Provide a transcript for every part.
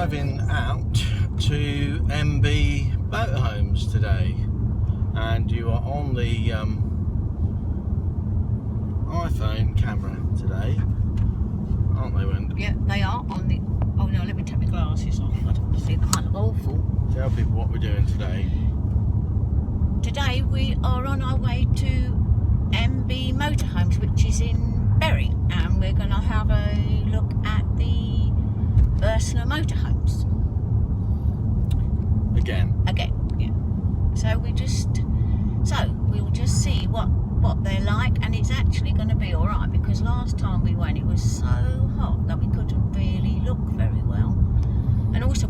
driving out to MB Motorhomes today, and you are on the iPhone camera today, aren't they, Wendy? Yeah, they are on the... Oh no, let me take my glasses off. I don't want to see them. I look awful. Tell people what we're doing today. Today we are on our way to MB Motorhomes, which is in Bury, and we're going to have a look at the Ursula Motorhomes. Again, yeah. So we'll just see what they're like, and it's actually going to be all right, because last time we went it was so hot that we couldn't really look very well. And also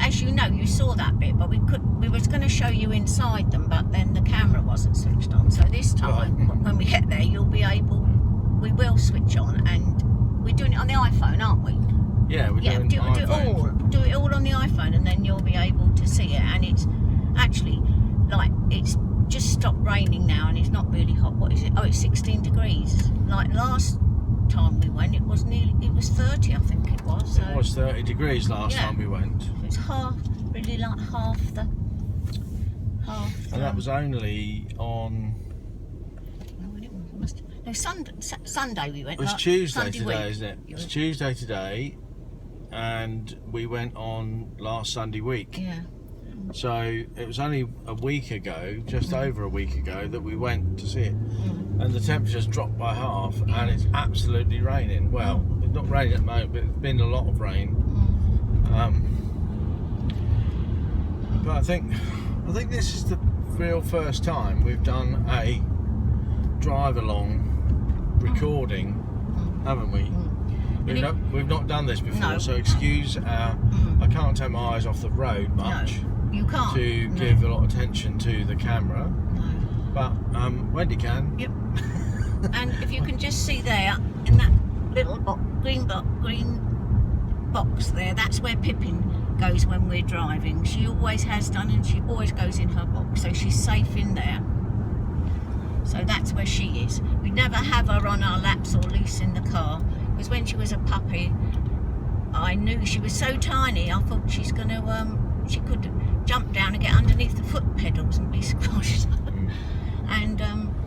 as you know, you saw that bit, but we was going to show you inside them, but then the camera wasn't switched on. So this time, when we get there, we will switch on, and we're doing it on the iPhone, aren't we? Yeah, we're doing iPhone. Do it all on the iPhone, and then you'll be able to see it. And it's actually like it's just stopped raining now, and it's not really hot. What is it? Oh, it's 16 degrees. Like last time we went, it was 30, I think it was. So it was 30 degrees last time we went. It's half the. And that was only on. No, Sunday we went. It was like, Tuesday Sunday today, week. isn't it? It's Tuesday today, and we went on last Sunday week. Yeah. So it was only a week ago, just over a week ago, that we went to see it. And the temperature's dropped by half, and it's absolutely raining. Well, it's not raining at the moment, but it's been a lot of rain. But I think this is the real first time we've done a drive-along recording, haven't we? We've not done this before, No. so excuse our... I can't take my eyes off the road much. No, you can't. To give a lot of attention to the camera. No. But Wendy can. Yep. And if you can just see there, in that little green box there, that's where Pippin goes when we're driving. She always has done, and she always goes in her box, so she's safe in there. So that's where she is. We never have her on our laps or loose in the car, because when she was a puppy, I knew she was so tiny, I thought she's going to, she could jump down and get underneath the foot pedals and be squashed. And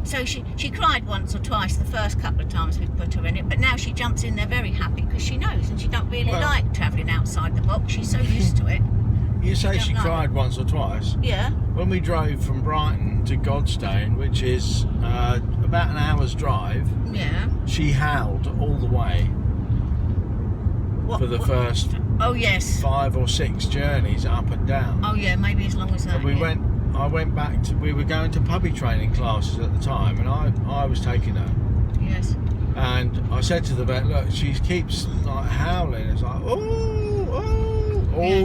so she cried once or twice the first couple of times we put her in it, but now she jumps in there very happy, because she knows, and she don't really like travelling outside the box. She's so used to it. You say she cried once or twice? Yeah. When we drove from Brighton to Godstone, which is about an hour's drive, she howled all the way for the first 5 or 6 journeys up and down. Oh yeah, maybe as long as that. And I went back to, we were going to puppy training classes at the time, and I was taking her. Yes. And I said to the vet, look, she keeps like howling. It's like, all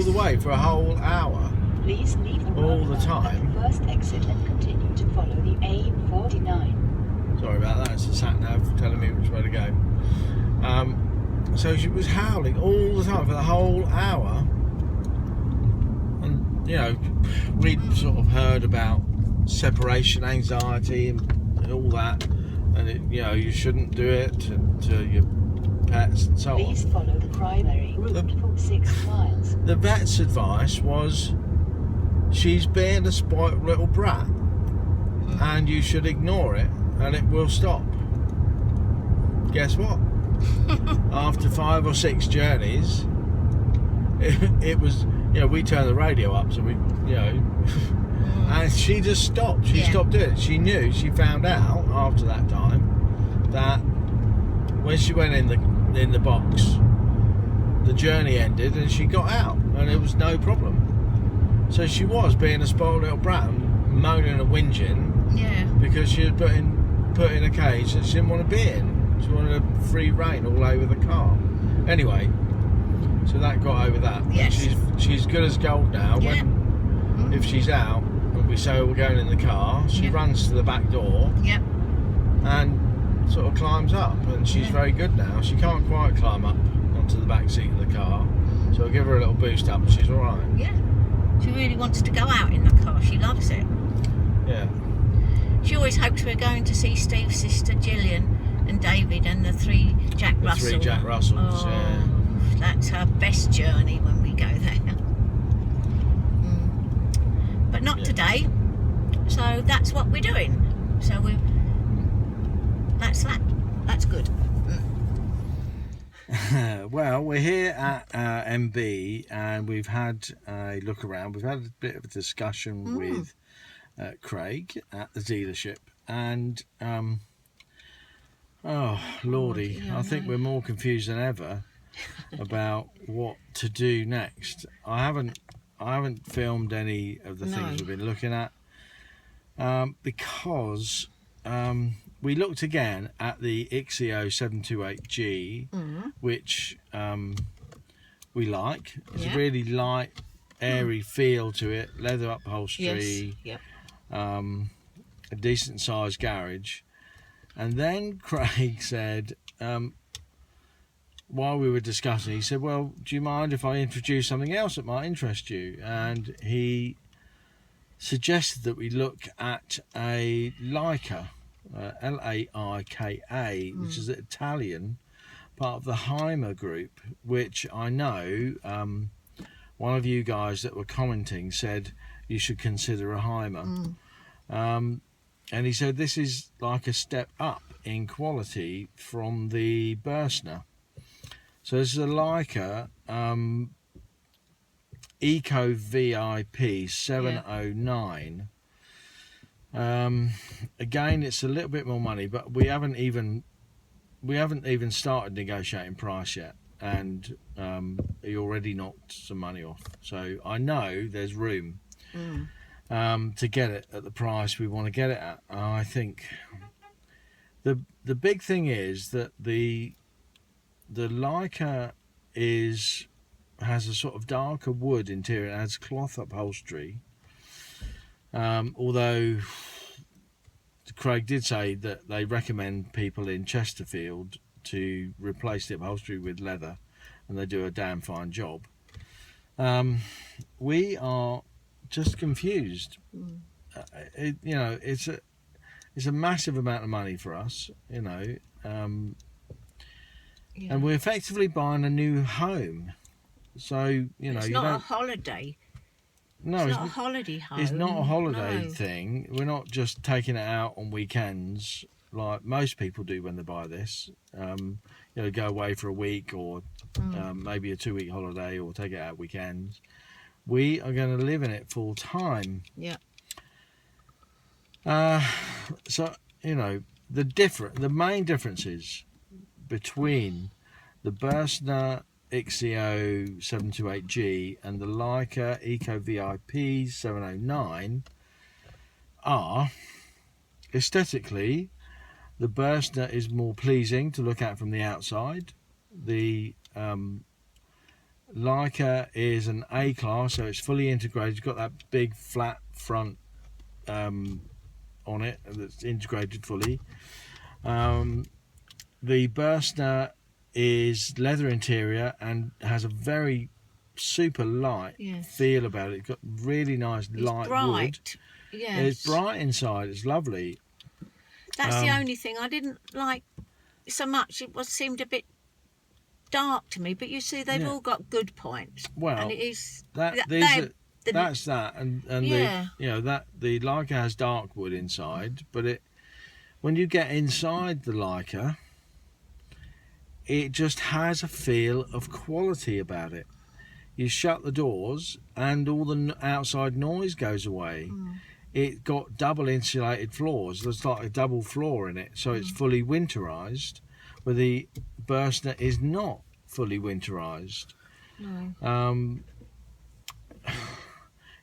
the way for a whole hour. Please leave the all the time. At the first exit and continue to follow the A49. Sorry about that. It's the sat nav telling me which way to go. So she was howling all the time for the whole hour. And you know, we'd sort of heard about separation anxiety and all that, and you shouldn't do it to your pets and so on. Please follow the primary route for 6 miles. The vet's advice was, she's being a spoilt little brat, and you should ignore it, and it will stop. Guess what? After 5 or 6 journeys, it was, we turned the radio up, so we, and she just stopped. She stopped doing it. She knew, she found out after that time that when she went in the box, the journey ended and she got out, and it was no problem. So she was being a spoiled little brat, moaning and whinging, because she was put in a cage that she didn't want to be in. She wanted a free rein all over the car. Anyway, so that got over that. Yes. She's good as gold now. If she's out and we say we're going in the car, she runs to the back door and sort of climbs up, and she's very good now. She can't quite climb up onto the back seat of the car, so I'll give her a little boost up and she's alright. Yeah. She really wants to go out in the car. She loves it. Yeah. She always hopes we're going to see Steve's sister Gillian and David and the 3 Jack Russells. The 3 Jack Russells, That's our best journey when we go there. But not today. So that's what we're doing. So that's that. That's good. Well, we're here at MB and we've had a look around. We've had a bit of a discussion with Craig at the dealership, and oh lordy, yeah, I think we're more confused than ever about what to do next. I haven't filmed any of the things we've been looking at because we looked again at the Ixio 728G, which we like. It's a really light, airy feel to it, leather upholstery, a decent sized garage. And then Craig said, while we were discussing, he said, well, do you mind if I introduce something else that might interest you? And he suggested that we look at a Laika, Laika, which is an Italian part of the Heimer group, which I know one of you guys that were commenting said you should consider a Heimer. And he said this is like a step up in quality from the Bürstner. So this is a Laika Eco VIP 709. Again, it's a little bit more money, but we haven't even started negotiating price yet, and he already knocked some money off. So I know there's room to get it at the price we want to get it at. I think the big thing is that the Laika has a sort of darker wood interior. It has cloth upholstery. Although Craig did say that they recommend people in Chesterfield to replace the upholstery with leather, and they do a damn fine job. We are just confused. It's a massive amount of money for us, and we're effectively buying a new home. So it's not a holiday. No, it's not a holiday home. It's not a holiday thing. We're not just taking it out on weekends like most people do when they buy this. Go away for a week or maybe a 2-week holiday, or take it out weekends. We are going to live in it full time. Yeah. So the main differences between the Bürstner Ixio 728G and the Laika Eco VIP 709 are aesthetically, the Bürstner is more pleasing to look at from the outside. The Laika is an A class, so it's fully integrated. It's got that big flat front on it that's integrated fully. The Bürstner is leather interior and has a very super light feel about it. It's got really nice light wood. Yes. It's bright inside. It's lovely. That's the only thing I didn't like so much. It seemed a bit dark to me, but you see, they've all got good points. Well, and it is that's that, and the Laika has dark wood inside, but when you get inside the Laika, it just has a feel of quality about it. You shut the doors and all the outside noise goes away. It got double insulated floors. There's like a double floor in it, so it's fully winterized, where the Bürstner is not fully winterized. No.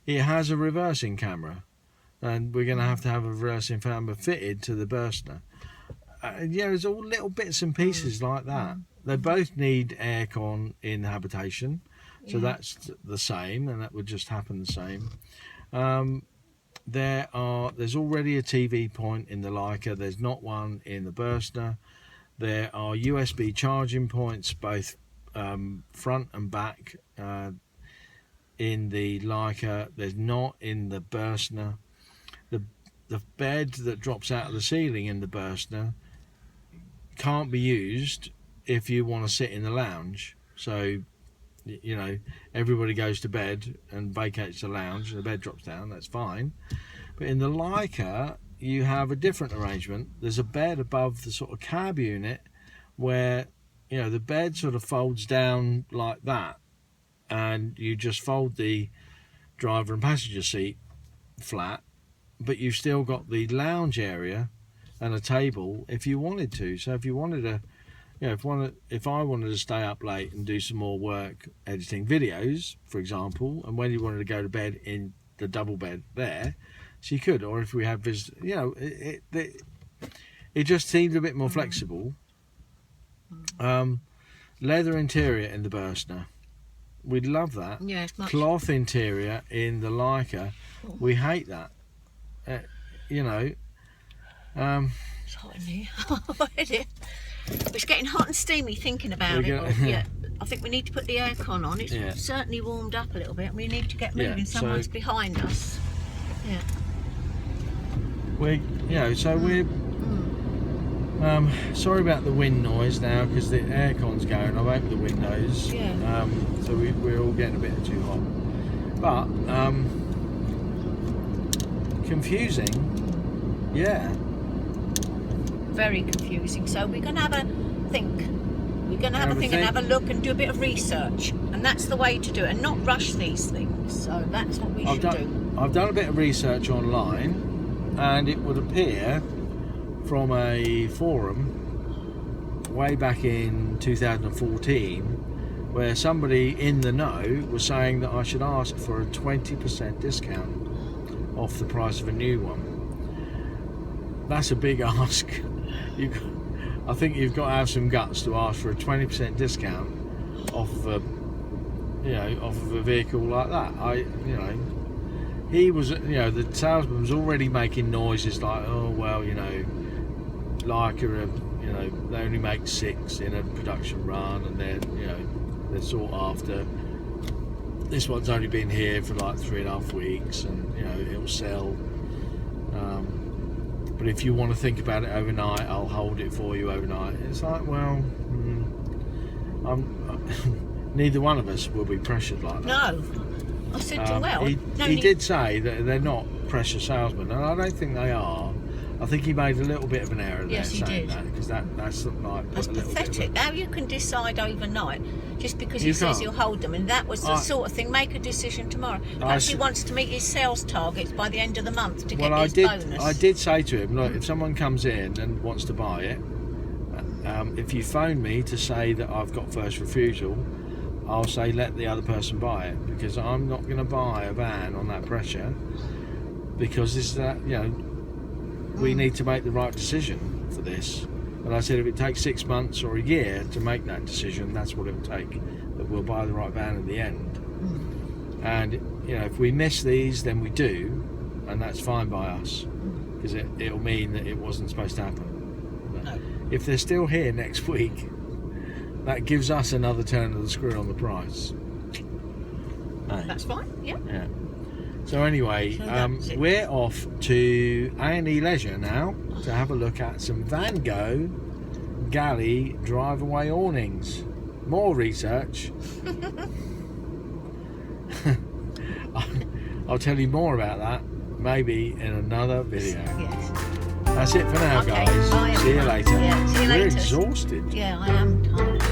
It has a reversing camera, and we're going to have a reversing camera fitted to the Bürstner. There's all little bits and pieces like that. They both need aircon in habitation, so that's the same, and that would just happen the same. There's already a TV point in the Laika. There's not one in the Bürstner. There are USB charging points both front and back in the Laika. There's not in the Bürstner. The bed that drops out of the ceiling in the Bürstner can't be used if you want to sit in the lounge. So you know, everybody goes to bed and vacates the lounge and the bed drops down, that's fine. But in the Leica, you have a different arrangement. There's a bed above the sort of cab unit where, you know, the bed sort of folds down like that, and you just fold the driver and passenger seat flat, but you've still got the lounge area and a table if you wanted to. So if you wanted to, you know, if I wanted to stay up late and do some more work editing videos, for example, and when you wanted to go to bed in the double bed there, so you could. Or if we had visitors, you know, it just seemed a bit more flexible. Leather interior in the Burstner, we'd love that. Yeah, it's much. Cloth interior in the Leica, we hate that. You know, It's hot in here. It's getting hot and steamy thinking about it. Yeah, I think we need to put the aircon on. It's certainly warmed up a little bit. We need to get moving. Someone's behind us. Yeah. We're sorry about the wind noise now because the aircon's going. I've opened the windows. Yeah. So we're all getting a bit too hot. But confusing. Yeah. Very confusing. So we're going to have a think. We're going to have a think and have a look and do a bit of research. And that's the way to do it, and not rush these things. So that's what we should do. I've done a bit of research online, and it would appear from a forum way back in 2014 where somebody in the know was saying that I should ask for a 20% discount off the price of a new one. That's a big ask. I think you've got to have some guts to ask for a 20% discount off of a vehicle like that. He was, the salesman was already making noises like, oh well, Leica, they only make 6 in a production run, and they're sought after. This one's only been here for like 3.5 weeks, and it'll sell. But if you want to think about it overnight, I'll hold it for you overnight. It's like, well, neither one of us will be pressured like that. No, I said to him, well, he did say that they're not pressure salesmen, and I don't think they are. I think he made a little bit of an error there saying that, because that's like that's pathetic. How you can decide overnight just because he says he'll hold them, and that was the sort of thing. Make a decision tomorrow. Perhaps he wants to meet his sales targets by the end of the month to get his bonus. I did say to him, look, if someone comes in and wants to buy it, if you phone me to say that I've got first refusal, I'll say let the other person buy it, because I'm not going to buy a van on that pressure, because this is that, we need to make the right decision for this. And I said if it takes 6 months or a year to make that decision, that's what it'll take, that we'll buy the right van in the end. And if we miss these, then we do, and that's fine by us, because it'll mean that it wasn't supposed to happen. But if they're still here next week, that gives us another turn of the screw on the price. That's fine. Yeah. So anyway, we're off to A&E Leisure now to have a look at some Van Gogh galley drive-away awnings. More research. I'll tell you more about that maybe in another video. Yes. That's it for now, guys. Bye, see you later. Yeah, see you later. We're exhausted. Yeah, I am tired.